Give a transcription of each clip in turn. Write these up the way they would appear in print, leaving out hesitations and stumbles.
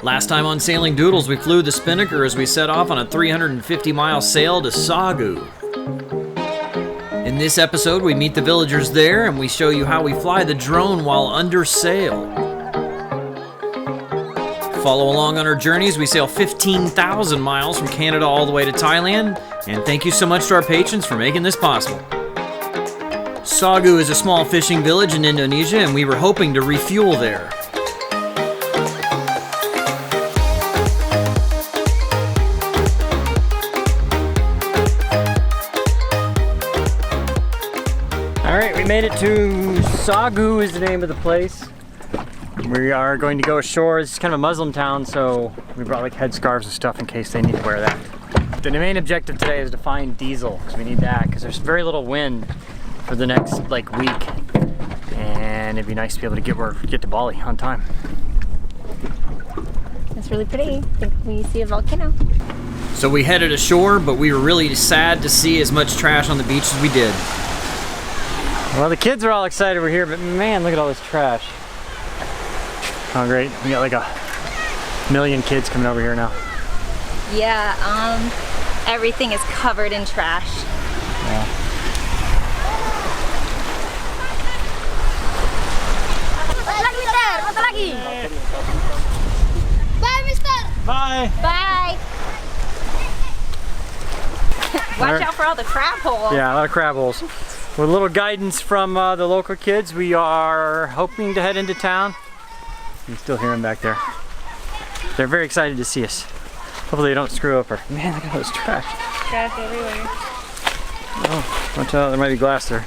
Last time on Sailing Doodles, we flew the Spinnaker as we set off on a 350-mile sail to Sagu. In this episode, we meet the villagers there and we show you how we fly the drone while under sail. Follow along on our journeys. We sail 15,000 miles from Canada all the way to Thailand, and thank you so much to our patrons for making this possible. Sagu is a small fishing village in Indonesia, and we were hoping to refuel there. Alright, we made it to Sagu is the name of the place. We are going to go ashore. It's kind of a Muslim town, so we brought like headscarves and stuff in case they need to wear that. The main objective today is to find diesel, because we need that, because there's very little wind for the next like week, and it'd be nice to be able to get to Bali on time. It's really pretty. I think we see a volcano. So we headed ashore, but we were really sad to see as much trash on the beach as we did. Well, the kids are all excited we're here, but man, look at all this trash. Oh great, we got like a million kids coming over here now. Yeah, everything is covered in trash. Yeah. Bye, mister! Bye! Bye! Watch out for all the crab holes. Yeah, a lot of crab holes. With a little guidance from the local kids, we are hoping to head into town. You can still hear them back there. They're very excited to see us. Hopefully they don't screw up or... Man, look at all this trash. Trash everywhere. Oh, watch out, there might be glass there.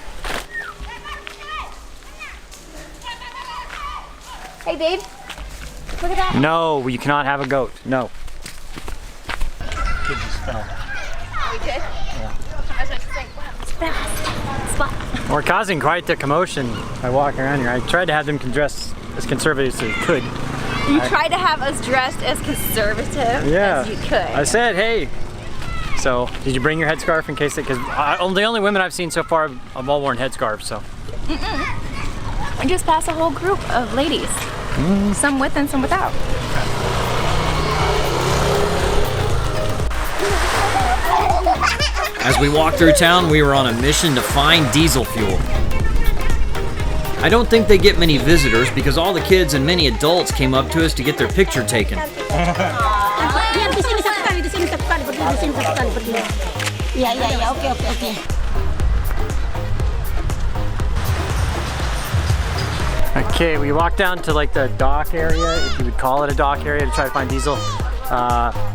Hey, babe. Look at that. No, you cannot have a goat. No. We did? Yeah. I was going to say, wow, it's fast. Spot. We're causing quite the commotion by walking around here. I tried to have them dress as conservative as they could. You tried to have us dressed as conservative as you could. I said, hey. So, did you bring your headscarf in case because the only women I've seen so far have all worn headscarves, so. We just passed a whole group of ladies. Some with and some without. As we walked through town, we were on a mission to find diesel fuel. I don't think they get many visitors because all the kids and many adults came up to us to get their picture taken. Okay, we walked down to like the dock area, if you would call it a dock area, to try to find diesel.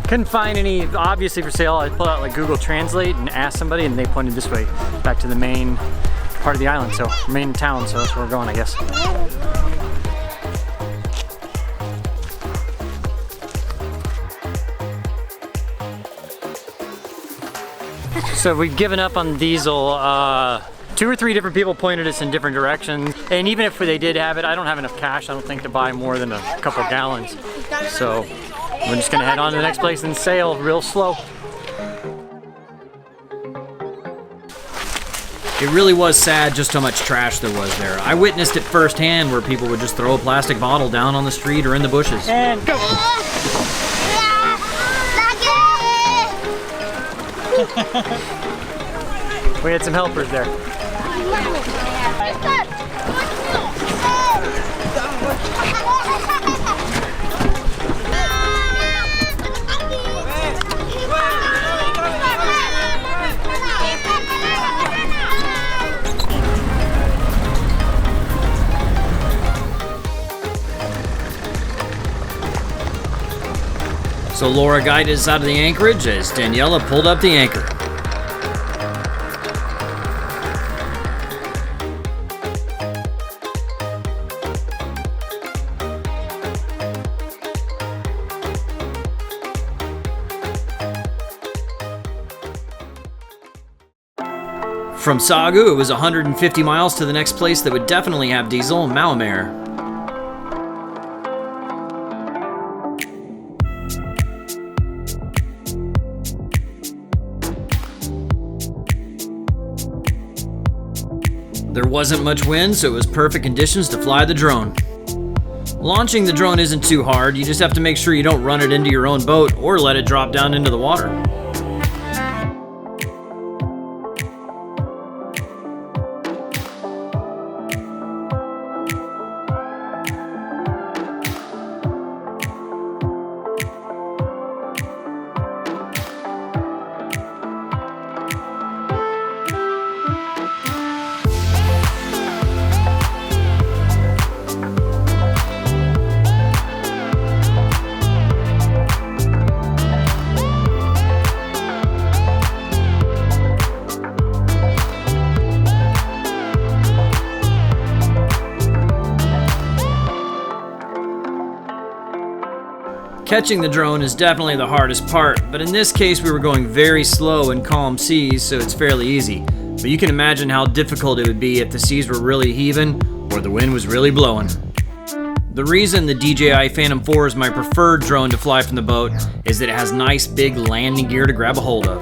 Couldn't find any obviously for sale. I pulled out like Google Translate and asked somebody and they pointed this way, back to the main part of the island, so main town, so that's where we're going, I guess. So we've given up on diesel. 2 or 3 different people pointed us in different directions, and even if they did have it, I don't have enough cash, I don't think, to buy more than a couple gallons. So we're just gonna head on to the next place and sail real slow. It really was sad just how much trash there was there. I witnessed it firsthand where people would just throw a plastic bottle down on the street or in the bushes. And go! We had some helpers there. So Laura guided us out of the anchorage as Daniela pulled up the anchor. From Sagu, it was 150 miles to the next place that would definitely have diesel, Maumere. There wasn't much wind, so it was perfect conditions to fly the drone. Launching the drone isn't too hard, you just have to make sure you don't run it into your own boat or let it drop down into the water. Catching the drone is definitely the hardest part, but in this case we were going very slow in calm seas, so it's fairly easy. But you can imagine how difficult it would be if the seas were really heaving or the wind was really blowing. The reason the DJI Phantom 4 is my preferred drone to fly from the boat is that it has nice big landing gear to grab a hold of.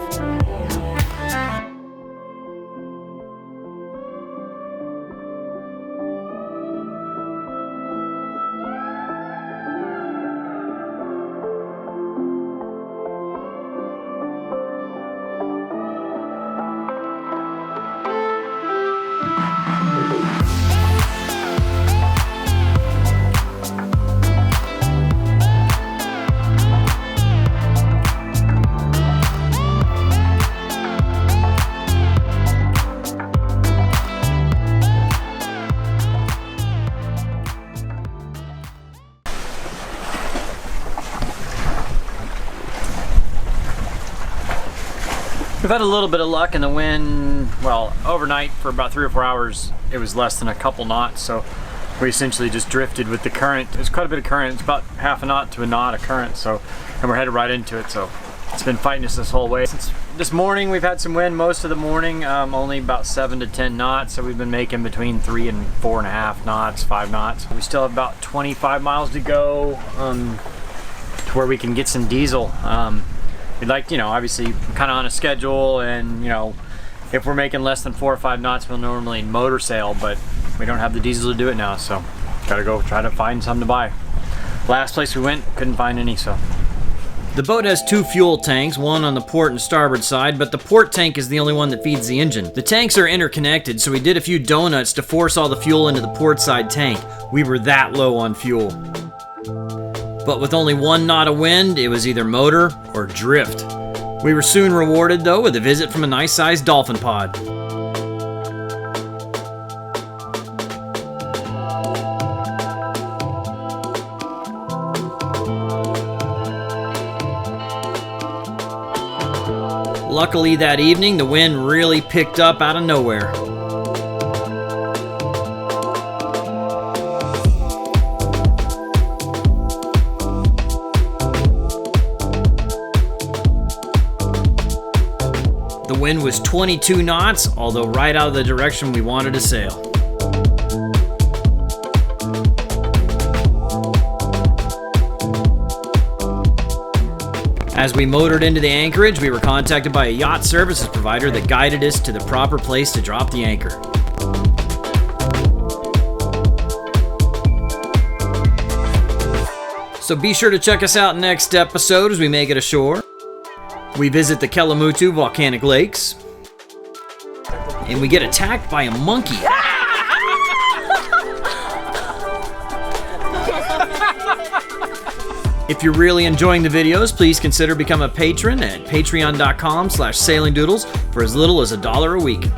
We've had a little bit of luck in the wind. Well, overnight for about 3 or 4 hours, it was less than a couple knots, so we essentially just drifted with the current. There's quite a bit of current. It's about half a knot to a knot of current, so, and we're headed right into it, so it's been fighting us this whole way. Since this morning, we've had some wind most of the morning, only about 7 to 10 knots, so we've been making between 3 and 4.5 knots, 5 knots. We still have about 25 miles to go to where we can get some diesel. We'd like, you know, obviously kind of on a schedule, and you know, if we're making less than 4 or 5 knots, we'll normally motor sail, but we don't have the diesel to do it now, so gotta go try to find some to buy. Last place we went, couldn't find any, so. The boat has 2 fuel tanks, one on the port and starboard side, but the port tank is the only one that feeds the engine. The tanks are interconnected, so we did a few donuts to force all the fuel into the port side tank. We were that low on fuel. But with only 1 knot of wind, it was either motor or drift. We were soon rewarded though with a visit from a nice sized dolphin pod. Luckily that evening, the wind really picked up out of nowhere. The wind was 22 knots, although right out of the direction we wanted to sail. As we motored into the anchorage, we were contacted by a yacht services provider that guided us to the proper place to drop the anchor. So be sure to check us out next episode as we make it ashore. We visit the Kelimutu volcanic lakes, and we get attacked by a monkey. If you're really enjoying the videos, please consider becoming a patron at patreon.com/sailingdoodles for as little as $1 a week.